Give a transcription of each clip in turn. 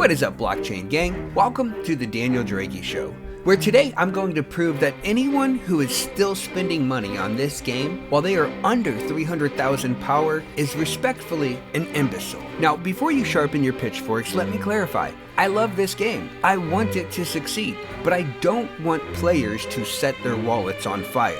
What is up, blockchain gang? Welcome to the Daniel Drakey Show, where today I'm going to prove that anyone who is still spending money on this game while they are under 300,000 power is respectfully an imbecile. Now, before you sharpen your pitchforks, let me clarify. I love this game. I want it to succeed, but I don't want players to set their wallets on fire.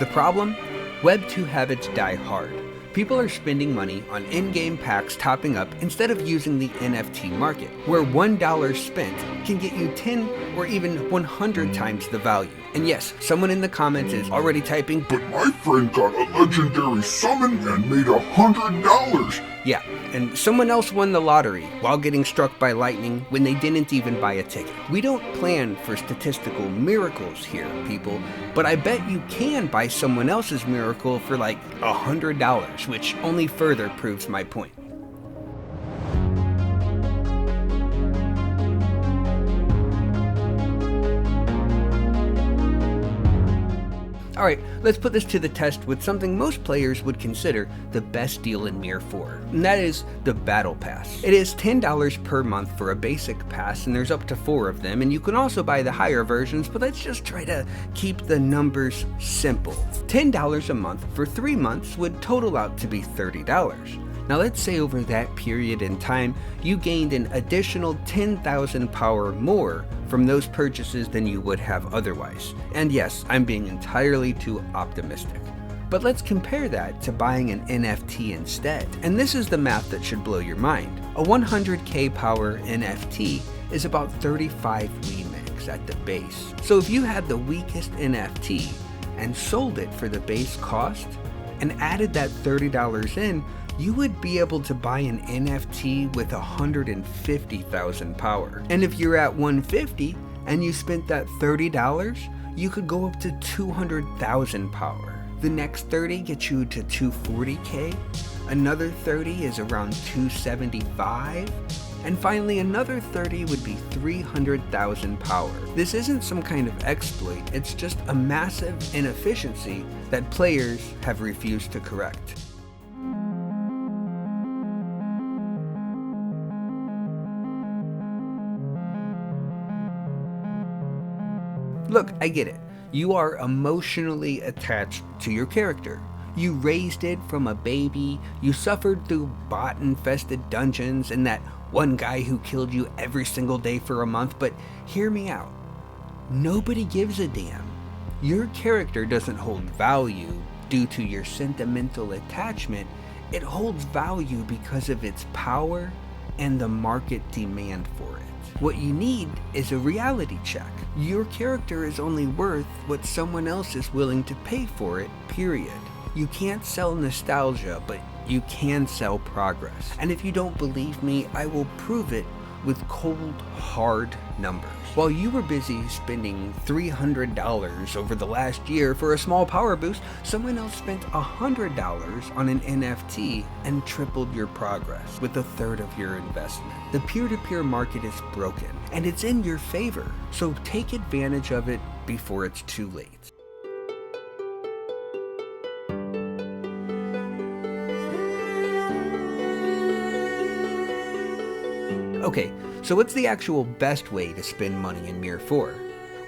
The problem? Web 2 habits die hard. People are spending money on in-game packs topping up instead of using the NFT market, where $1 spent can get you 10 or even 100 times the value. And yes, someone in the comments is already typing, "But my friend got a legendary summon and made $100. Yeah, and someone else won the lottery while getting struck by lightning when they didn't even buy a ticket. We don't plan for statistical miracles here, people, but I bet you can buy someone else's miracle for like $100, which only further proves my point. Alright, let's put this to the test with something most players would consider the best deal in MIR4, and that is the Battle Pass. It is $10 per month for a basic pass, and there's up to 4 of them, and you can also buy the higher versions, but let's just try to keep the numbers simple. $10 a month for 3 months would total out to be $30. Now let's say over that period in time, you gained an additional 10,000 power more from those purchases than you would have otherwise. And yes, I'm being entirely too optimistic. But let's compare that to buying an NFT instead. And this is the math that should blow your mind. A 100k power NFT is about 35 remix at the base. So if you had the weakest NFT and sold it for the base cost and added that $30 in, you would be able to buy an NFT with 150,000 power. And if you're at 150 and you spent that $30, you could go up to 200,000 power. The next 30 gets you to 240k, another 30 is around 275, and finally another 30 would be 300,000 power. This isn't some kind of exploit, it's just a massive inefficiency that players have refused to correct. Look, I get it. You are emotionally attached to your character. You raised it from a baby, you suffered through bot-infested dungeons and that one guy who killed you every single day for a month, but hear me out. Nobody gives a damn. Your character doesn't hold value due to your sentimental attachment. It holds value because of its power and the market demand for it. What you need is a reality check. Your character is only worth what someone else is willing to pay for it, period. You can't sell nostalgia, but you can sell progress. And if you don't believe me, I will prove it with cold, hard numbers. While you were busy spending $300 over the last year for a small power boost, someone else spent $100 on an NFT and tripled your progress with a third of your investment. The peer-to-peer market is broken, and it's in your favor, so take advantage of it before it's too late. Okay, so what's the actual best way to spend money in MIR4?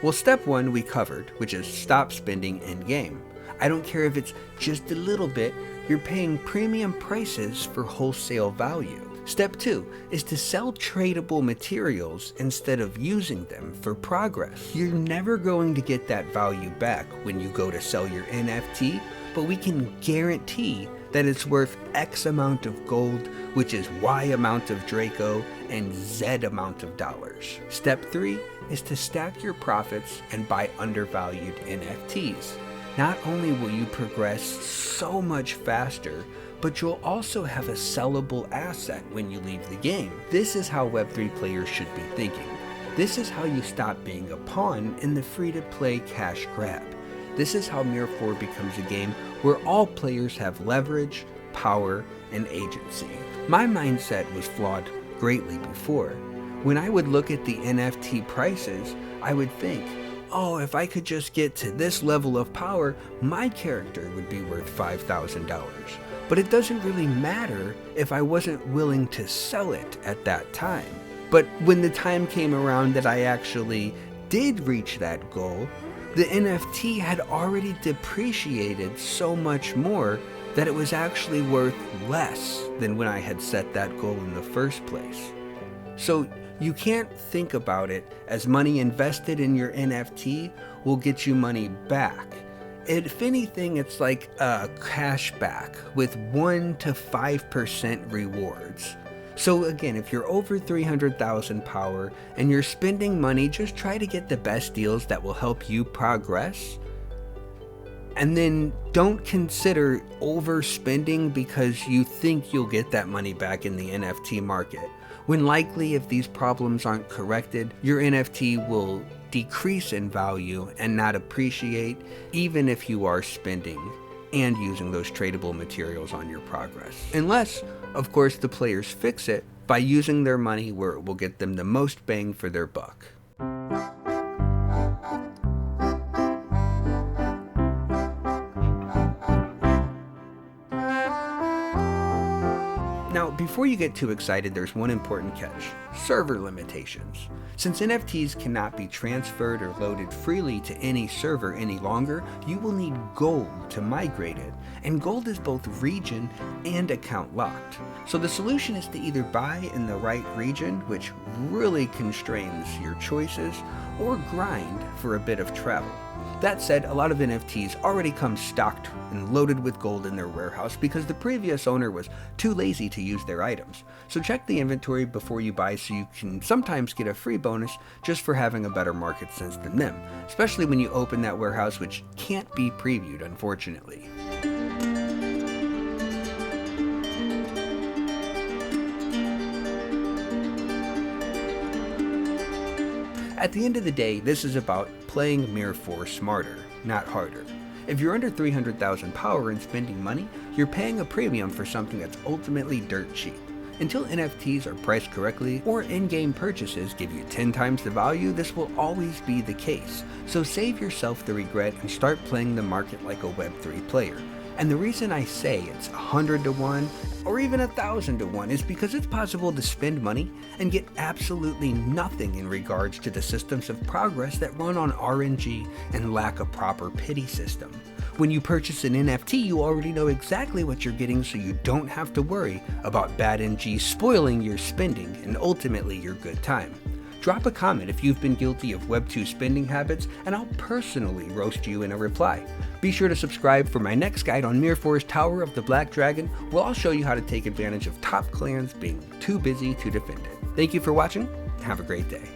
Well, step 1 we covered, which is stop spending in-game. I don't care if it's just a little bit, you're paying premium prices for wholesale value. Step 2 is to sell tradable materials instead of using them for progress. You're never going to get that value back when you go to sell your NFT, but we can guarantee that it's worth X amount of gold, which is Y amount of Draco, and Z amount of dollars. Step 3 is to stack your profits and buy undervalued NFTs. Not only will you progress so much faster, but you'll also have a sellable asset when you leave the game. This is how Web3 players should be thinking. This is how you stop being a pawn in the free-to-play cash grab. This is how MIR4 becomes a game where all players have leverage, power, and agency. My mindset was flawed greatly before. When I would look at the NFT prices, I would think, oh, if I could just get to this level of power, my character would be worth $5,000. But it doesn't really matter if I wasn't willing to sell it at that time. But when the time came around that I actually did reach that goal, the NFT had already depreciated so much more that it was actually worth less than when I had set that goal in the first place. So you can't think about it as money invested in your NFT will get you money back. If anything, it's like a cashback with 1 to 5% rewards. So again, if you're over 300,000 power and you're spending money, just try to get the best deals that will help you progress. And then don't consider overspending because you think you'll get that money back in the NFT market, when likely, if these problems aren't corrected, your NFT will decrease in value and not appreciate, even if you are spending and using those tradable materials on your progress. Unless, of course, the players fix it by using their money where it will get them the most bang for their buck. Now, before you get too excited, there's one important catch: server limitations. Since NFTs cannot be transferred or loaded freely to any server any longer, you will need gold to migrate it, and gold is both region and account locked. So the solution is to either buy in the right region, which really constrains your choices, or grind for a bit of travel. That said, a lot of NFTs already come stocked and loaded with gold in their warehouse because the previous owner was too lazy to use their items. So check the inventory before you buy so you can sometimes get a free bonus just for having a better market sense than them, especially when you open that warehouse, which can't be previewed, unfortunately. At the end of the day, this is about playing MIR4 smarter, not harder. If you're under 300,000 power and spending money, you're paying a premium for something that's ultimately dirt cheap. Until NFTs are priced correctly or in-game purchases give you 10 times the value, this will always be the case. So save yourself the regret and start playing the market like a Web3 player. And the reason I say it's 100 to 1 or even 1,000 to 1 is because it's possible to spend money and get absolutely nothing in regards to the systems of progress that run on RNG and lack a proper pity system. When you purchase an NFT, you already know exactly what you're getting, so you don't have to worry about bad NG spoiling your spending and ultimately your good time. Drop a comment if you've been guilty of Web2 spending habits, and I'll personally roast you in a reply. Be sure to subscribe for my next guide on MIR4's Tower of the Black Dragon, where I'll show you how to take advantage of top clans being too busy to defend it. Thank you for watching. Have a great day.